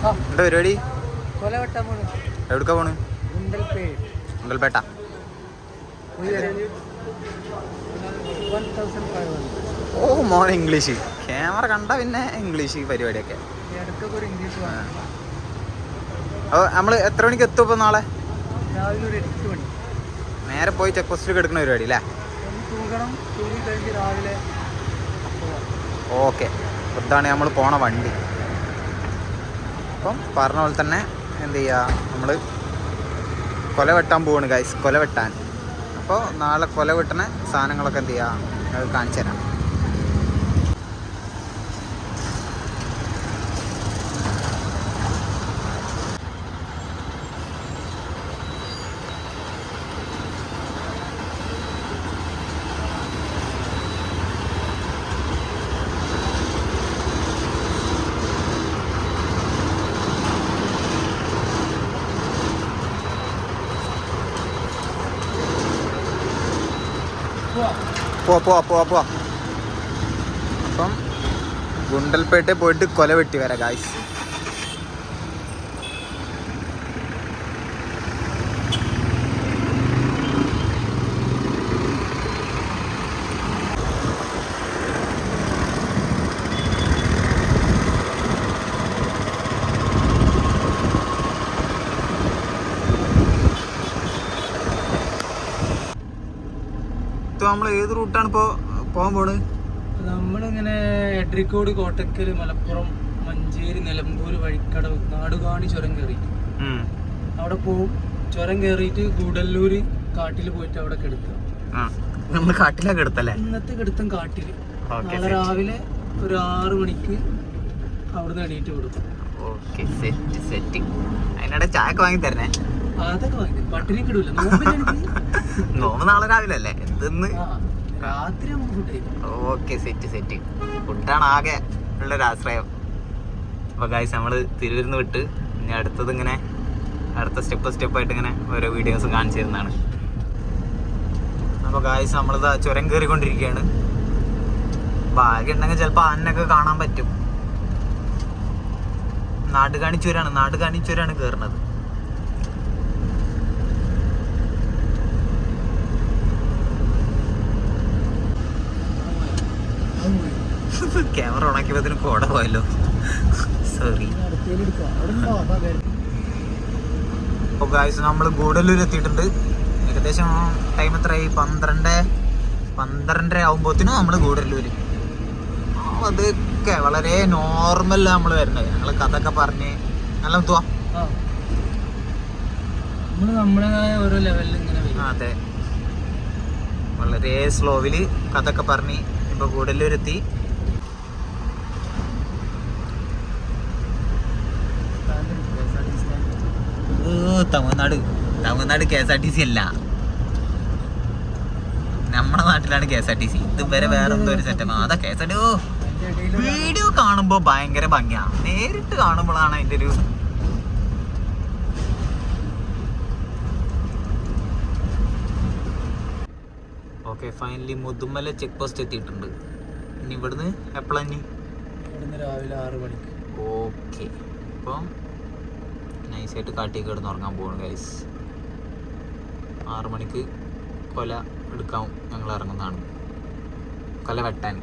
എന്താ പരിപാടി? എവിടുക്കാ പോണ്? ഗുണ്ടൽപേട്ട. ഓ മോനെ ഇംഗ്ലീഷ് ക്യാമറ കണ്ട പിന്നെ ഇംഗ്ലീഷ് പരിപാടിയൊക്കെ. അപ്പോൾ നമ്മൾ എത്ര മണിക്ക് എത്തും ഇപ്പോൾ നാളെ? രാവിലെ ഒരു 8 മണി. നേരെ പോയി ചെക്ക് പോസ്റ്റിൽ എടുക്കുന്ന പരിപാടി അല്ലേ? രാവിലെ. ഓക്കെ, ഇതാണ് നമ്മൾ പോണ വണ്ടി. അപ്പം പറഞ്ഞ പോലെ തന്നെ എന്ത് ചെയ്യുക, നമ്മൾ കൊല വെട്ടാൻ പോവാണ് ഗൈസ്, കൊല വെട്ടാൻ. അപ്പോൾ നാളെ കൊല വെട്ടുന്ന സാധനങ്ങളൊക്കെ എന്ത് ചെയ്യുക, അത് കാണിച്ചു തരാം. പോവാ. അപ്പം ഗുണ്ടൽപേട്ടയിൽ പോയിട്ട് കൊല വെട്ടി വരാം ഗായ്സ്. നമ്മൾ ഏത് റൂട്ടാണ് ഇപ്പോൾ പോകാൻ പോണത്? നമ്മളിങ്ങനെ എഡ്രിക്കോട്, കോട്ടക്കൽ, മലപ്പുറം, മഞ്ചേരി, നിലമ്പൂർ, വഴിക്കടവ്, നാടുകാണി ചുരം കയറി അവിടെ പോവും. ചുരം കയറിയിട്ട് ഗൂഡല്ലൂർ കാട്ടിൽ പോയിട്ട് അവിടെ കിടക്കുക. നമ്മൾ കാട്ടിലാണ് കിടത്തല്ലേ? ഇന്നത്തെ കിടത്തം കാട്ടില്. നാളെ രാവിലെ ഒരു 6 മണിക്ക് അവിടുന്ന് എണീറ്റ് കൊടുക്കും. Okay, set. അതിനിടെ ചായ ഒക്കെ വാങ്ങി തരണേ. അതൊക്കെ വാങ്ങി തരും, പട്ടിണി കിടൂല. നോമ്പ് നാളെ രാവിലെ അല്ലേ? എന്തെന്ന് രാത്രി ഓക്കെ, സെറ്റ്. ഫുഡാണ് ആകെ ഉള്ളൊരാശ്രയം. അപ്പോൾ ഗായ്സ് നമ്മൾ തിരുവരുന്ന് വിട്ട് ഇനി അടുത്തത് ഇങ്ങനെ അടുത്ത സ്റ്റെപ്പായിട്ട് ഇങ്ങനെ ഓരോ വീഡിയോസ് കാണിച്ചു തരുന്നതാണ്. അപ്പോൾ ഗായ്സ് നമ്മളിത് ചുരം കയറിക്കൊണ്ടിരിക്കുകയാണ്. ഭാഗ്യം ഉണ്ടെങ്കിൽ ചിലപ്പോൾ ആനൊക്കെ കാണാൻ പറ്റും. നാടുകാണി ചുരാണ് കയറുന്നത്. ക്യാമറ ഉണക്കിയതിന് കോട പോയല്ലോ, സോറി. അപ്പോൾ ഗായ്സ് നമ്മൾ ഗൂഡല്ലൂർ എത്തിയിട്ടുണ്ട്. ഏകദേശം ടൈം എത്രയായി? 12:30 ആകുമ്പോഴത്തേനും നമ്മൾ ഗൂഡല്ലൂർ. അതൊക്കെ വളരെ നോർമൽ നമ്മൾ വരുന്നത്. ഞങ്ങൾ കഥയൊക്കെ പറഞ്ഞ് നല്ല എന്തുവാ ഓരോ ലെവലിൽ ഇങ്ങനെ. അതെ, വളരെ സ്ലോവിൽ കഥയൊക്കെ പറഞ്ഞ് ഇപ്പോൾ ഗൂഡല്ലൂർ എത്തി. തമിഴ്നാട് KSRTC അല്ല, നമ്മുടെ നാട്ടിലാണ് KSRTC. ഇതുവരെ വേറെ എന്തോ ഒരു സെറ്റപ്പ്. അതാ KSRTC. വീഡിയോ കാണുമ്പോൾ ഭയങ്കര ഭംഗിയാ, നേരിട്ട് കാണുമ്പോഴാണ് അതിൻ്റെ ഒരു okay. Finally Mudumalai check post എത്തിയിട്ടുണ്ട്. ഇനി ഇവിടുന്ന് എപ്പോഴാണ്? ഇവിടുന്ന് രാവിലെ 6 മണിക്ക്. ഓക്കെ, അപ്പം നൈസായിട്ട് കാട്ടിൽ കിടന്ന് ഉറങ്ങാൻ പോവാണ് ഗൈസ്. 6 മണിക്ക് കൊല എടുക്കാൻ ഞങ്ങൾ ഇറങ്ങുന്നതാണ്, കൊല വെട്ടാൻ.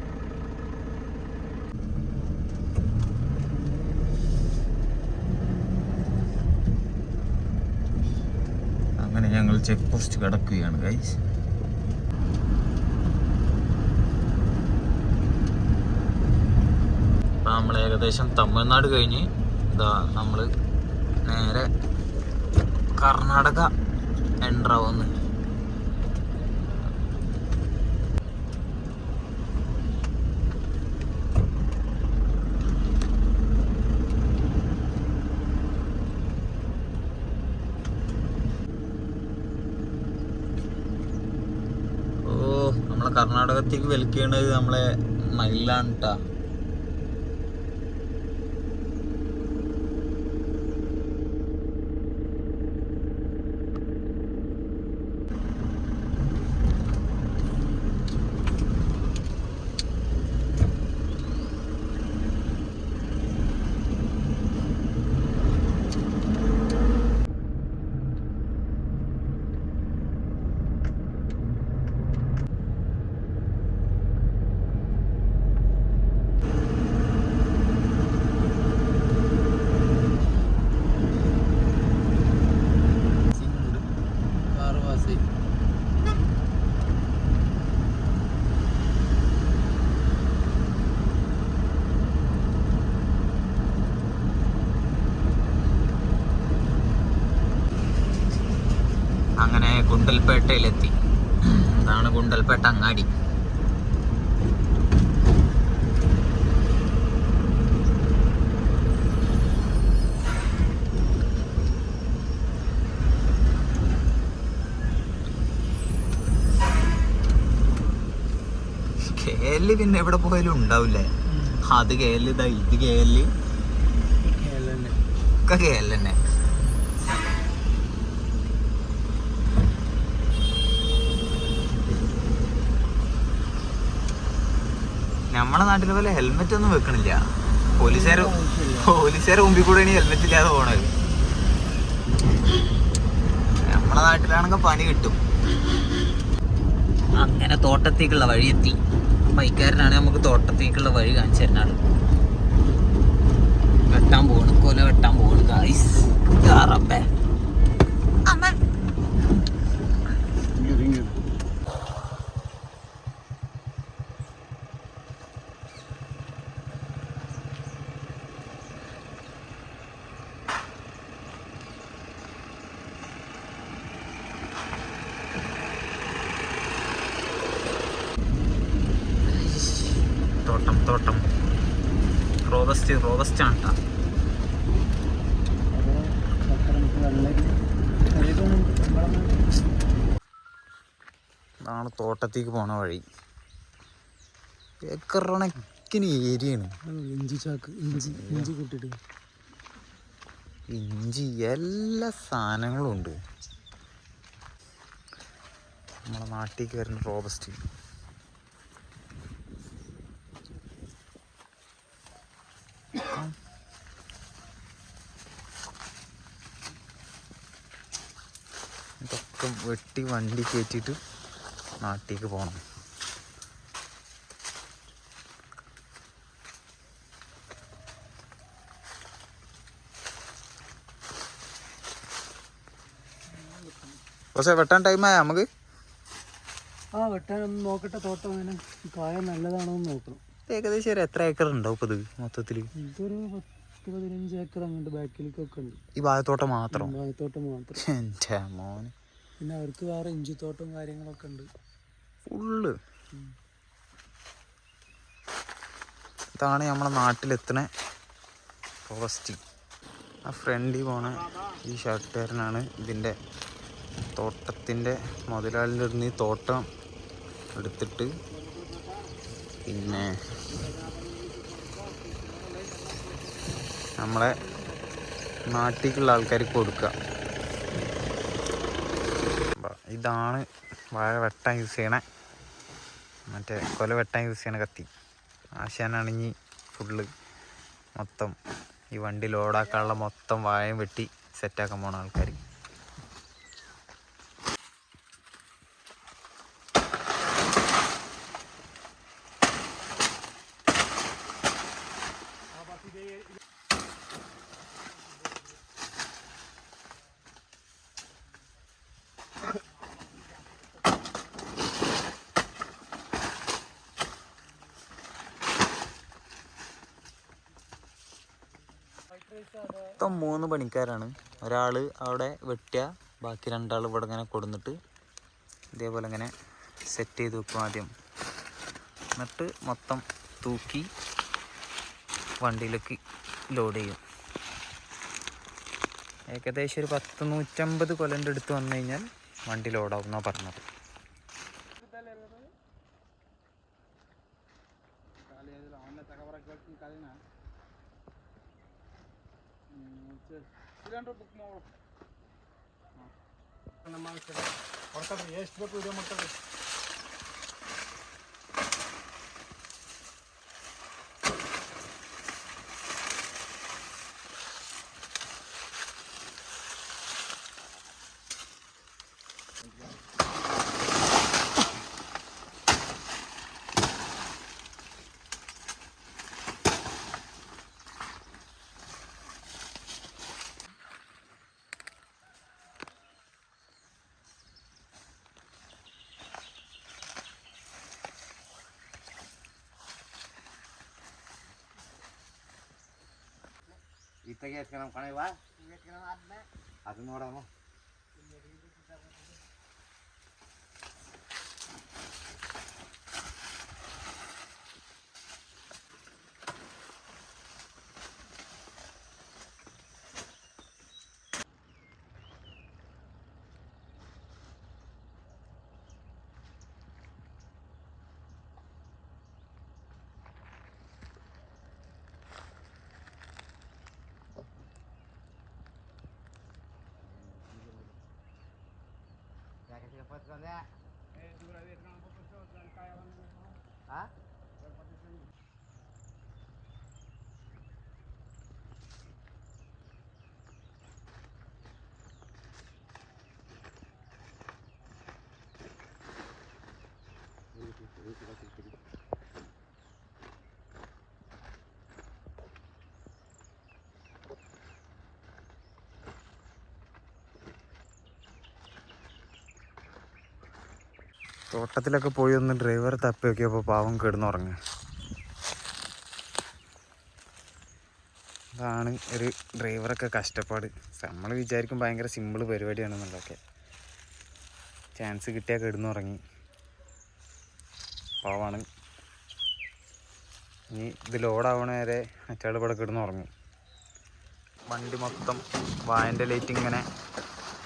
അങ്ങനെ ഞങ്ങൾ ചെക്ക് പോസ്റ്റ് കിടക്കുകയാണ് ഗൈസ്. അപ്പം നമ്മൾ ഏകദേശം തമിഴ്നാട് കഴിഞ്ഞ് ഇതാ നമ്മൾ നേരെ കർണാടക എൻ്റർ ആവുന്നു. നമ്മളെ കർണാടകത്തേക്ക് വലിക്കുന്നത് നമ്മളെ മയിലാണ് കേട്ടോ. ഗുണ്ടൽപേട്ടയിലെത്തി. ഇതാണ് ഗുണ്ടൽപേട്ട അങ്ങാടി. KL പിന്നെ എവിടെ പോയാലും ഉണ്ടാവില്ലേ? അത് KL, ഇതാ ഇത് KL, ഒക്കെ KL തന്നെ. നമ്മളെ നാട്ടിലെ പോലെ ഹെൽമെറ്റ് ഒന്നും വെക്കണില്ല. പോലീസുകാരെ മുമ്പിൽ കൂടെ ഹെൽമെറ്റ് ഇല്ലാതെ പോണത്. നമ്മളെ നാട്ടിലാണെങ്കിൽ പണി കിട്ടും. അങ്ങനെ തോട്ടത്തേക്കുള്ള വഴി എത്തി. ബൈക്കാരനാണ് നമുക്ക് തോട്ടത്തേക്കുള്ള വഴി കാണിച്ചു തരുന്നത്. വെട്ടാൻ പോകണം, കൊല വെട്ടാൻ പോകണം ഗായ്സ്. തോട്ടം റോബസ്റ്റ് ആണ് കേട്ടോ. ഇതാണ് തോട്ടത്തേക്ക് പോണ വഴി. ഏക്കറണക്കിന് ഏരിയയാണ്. ഇഞ്ചി എല്ലാ സാധനങ്ങളും ഉണ്ട്. നമ്മളെ നാട്ടിലേക്ക് വരുന്ന റോബസ്റ്റ്. ഇതൊക്കെ വെട്ടി വണ്ടി കയറ്റിയിട്ട് നാട്ടിലേക്ക് പോകണം. പക്ഷേ വെട്ടാൻ ടൈമായ നമുക്ക് വെട്ടാൻ ഒന്ന് നോക്കട്ടെ. തോട്ടം അങ്ങനെ കായ നല്ലതാണോ എന്ന് നോക്കണം. ഏകദേശം ഒരു എത്ര ഏക്കർ ഉണ്ടാവും ഇപ്പൊ ഇത് മൊത്തത്തില്? ഇതൊരു 10-15 ഏക്കർ അങ്ങോട്ട് ബാക്കിലേക്കൊക്കെ ഉണ്ട്. ഈ ഭാഗത്തോട്ടം മാത്രം? ഭാഗത്തോട്ടം മാത്രം. എൻ്റെ മോന്. പിന്നെ അവർക്ക് വേറെ ഇഞ്ചിത്തോട്ടം കാര്യങ്ങളൊക്കെ ഉണ്ട് ഫുള്ള്. ഇതാണ് നമ്മളെ നാട്ടിലെത്തണ റോബസ്റ്റ്. ആ ഫ്രണ്ടിൽ പോണ ഈ ഷർട്ടുകാരനാണ് ഇതിൻ്റെ തോട്ടത്തിൻ്റെ മുതലാളിൻ്റെ അടുത്ത് ഈ തോട്ടം എടുത്തിട്ട് പിന്നെ നമ്മളെ നാട്ടിലേക്കുള്ള ആൾക്കാർക്ക് കൊടുക്കുക. ഇതാണ് വാഴ വെട്ടാൻ യൂസ് ചെയ്യണേ, മറ്റേ കൊല വെട്ടാൻ യൂസ് ചെയ്യണ കത്തി. ആശാനാണെങ്കിൽ ഫുള്ള് മൊത്തം ഈ വണ്ടി ലോഡാക്കാനുള്ള മൊത്തം വാഴയും വെട്ടി സെറ്റാക്കാൻ പോണ ആൾക്കാർ. മൊത്തം 3 പണിക്കാരാണ്. ഒരാൾ അവിടെ വെട്ടിയ, ബാക്കി 2 ആൾ ഇവിടെ ഇങ്ങനെ കൊടുന്നിട്ട് ഇതേപോലെ ഇങ്ങനെ സെറ്റ് ചെയ്ത് വെക്കും ആദ്യം. എന്നിട്ട് മൊത്തം തൂക്കി വണ്ടിയിലേക്ക് ലോഡ് ചെയ്യും. ഏകദേശം ഒരു 100-150 കൊല്ലൻ്റെ അടുത്ത് വന്നു കഴിഞ്ഞാൽ വണ്ടി ലോഡാവും എന്നാണ് പറഞ്ഞത്. ಎಷ್ಟು ಬೇಕು ವಿಡಿಯೋ ಮಾಡ್ತಾರೆ. ಇತ್ತಾಗೆ ಎತ್ಕೊಂಡು ಕಣವ ಅದು ನೋಡಮ್ಮ. തോട്ടത്തിലൊക്കെ പോയി ഒന്ന് ഡ്രൈവർ തപ്പി നോക്കിയപ്പോൾ പാവം കിടന്നുറങ്ങുക. അതാണ് ഒരു ഡ്രൈവറൊക്കെ കഷ്ടപ്പാട്. നമ്മൾ വിചാരിക്കും ഭയങ്കര സിമ്പിൾ പരിപാടിയാണെന്നുള്ളതൊക്കെ. ചാൻസ് കിട്ടിയാൽ കിടന്നുറങ്ങി. പാവാണ്. ഇനി ഇത് ലോഡാവണ വരെ മറ്റാൾ ഇവിടെ കിടന്നുറങ്ങും. വണ്ടി മൊത്തം വായൻ്റെ ലൈറ്റ് ഇങ്ങനെ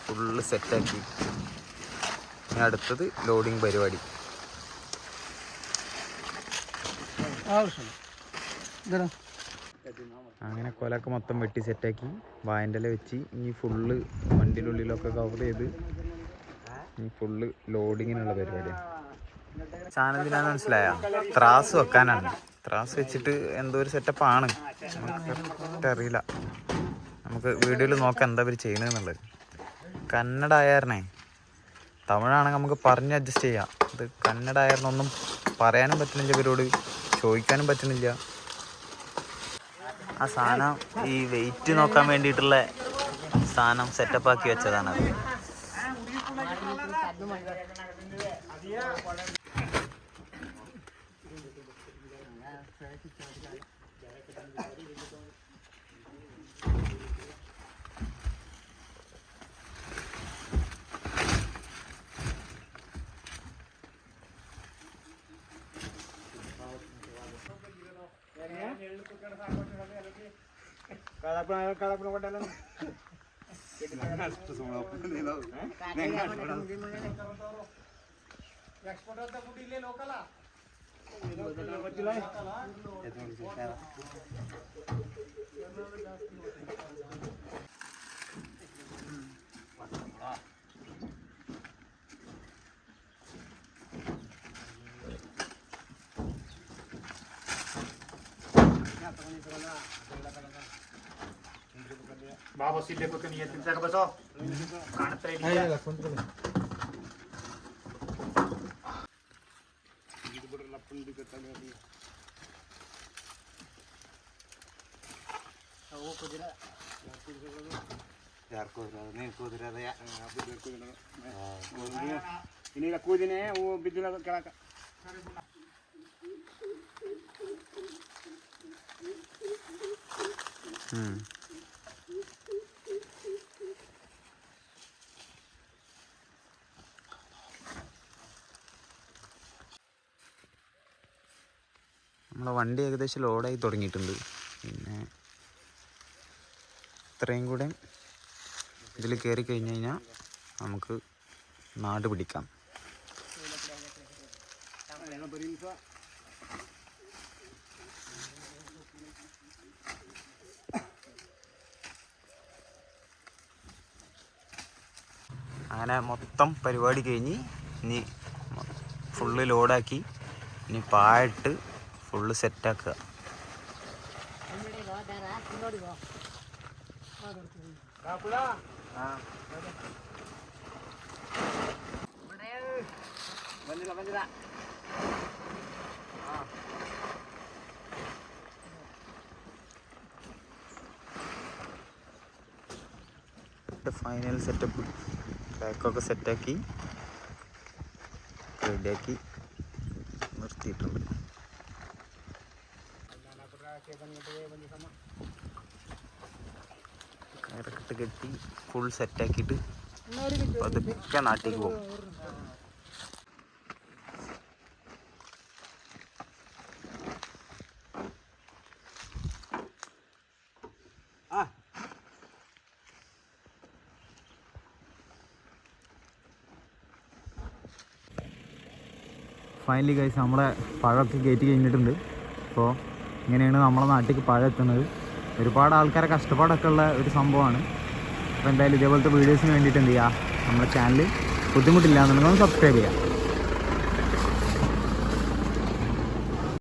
ഫുള്ള് സെറ്റാക്കി. ഇനി അടുത്തത് ലോഡിങ് പരിപാടി. അങ്ങനെ കൊലൊക്കെ മൊത്തം വെട്ടി സെറ്റാക്കി വായൻ്റെ ഇല വെച്ച് ഇനി ഫുള്ള് വണ്ടിയുടെ കവർ ചെയ്ത് ഇനി ഫുള്ള് ലോഡിങ്ങിനുള്ള പരിപാടിയാണ്. ചാനലിനാന്ന് മനസ്സിലായ ത്രാസ് വെക്കാനാണ്. ത്രാസ് വെച്ചിട്ട് എന്തോ ഒരു സെറ്റപ്പാണ്, നമുക്ക് കറക്റ്റ് അറിയില്ല. നമുക്ക് വീഡിയോയിൽ നോക്കാം എന്താ ഇവർ ചെയ്യണമെന്നുള്ളത്. കന്നഡ ആയാരണേ, തമിഴാണെങ്കിൽ നമുക്ക് പറഞ്ഞ് അഡ്ജസ്റ്റ് ചെയ്യാം. ഇത് കന്നഡ ആയിരുന്നൊന്നും പറയാനും പറ്റുന്നില്ല, ഇവരോട് ചോദിക്കാനും പറ്റുന്നില്ല. ആ സാധനം ഈ വെയിറ്റ് നോക്കാൻ വേണ്ടിയിട്ടുള്ള സാധനം സെറ്റപ്പാക്കി വെച്ചതാണത്. Bawa sila ko kaniya tinta ka ba so? Kanat try dia. Dito bro lapun di kata ni. Awo ko dira. Yar ko dira ne ko dira ya. Abu dira ko dira. Ini la ko dine wo bidula kala. നമ്മളെ വണ്ടി ഏകദേശം ലോഡായി തുടങ്ങിയിട്ടുണ്ട്. പിന്നെ ഇത്രയും കൂടെ ഇതിൽ കയറി കഴിഞ്ഞ് കഴിഞ്ഞാൽ നമുക്ക് നാട് പിടിക്കാം. അങ്ങനെ മൊത്തം പരിപാടി കഴിഞ്ഞ് ഇനി ഫുള്ള് ലോഡാക്കി ഇനി പായിട്ട് ഫുള്ള് സെറ്റാക്കുക. ഫൈനൽ സെറ്റപ്പ് ബാക്കൊക്കെ സെറ്റാക്കി റെഡിയാക്കി നിർത്തിയിട്ടുണ്ട്. കയറൊക്കെ കെട്ടി ഫുൾ സെറ്റാക്കിയിട്ട് പതുക്കെ നാട്ടിലേക്ക് പോകും. ഫൈനലി ഗൈസ് നമ്മളെ പഴമൊക്കെ കയറ്റി കഴിഞ്ഞിട്ടുണ്ട്. അപ്പോൾ ഇങ്ങനെയാണ് നമ്മളെ നാട്ടിലേക്ക് പഴം എത്തുന്നത്. ഒരുപാട് ആൾക്കാരെ കഷ്ടപ്പാടൊക്കെ ഉള്ള ഒരു സംഭവമാണ്. അപ്പോൾ എന്തായാലും ഇതേപോലത്തെ വീഡിയോസിന് വേണ്ടിയിട്ട് എന്ത് ചെയ്യുക, നമ്മുടെ ചാനൽ ബുദ്ധിമുട്ടില്ല എന്നുണ്ടെങ്കിൽ സബ്സ്ക്രൈബ് ചെയ്യാം.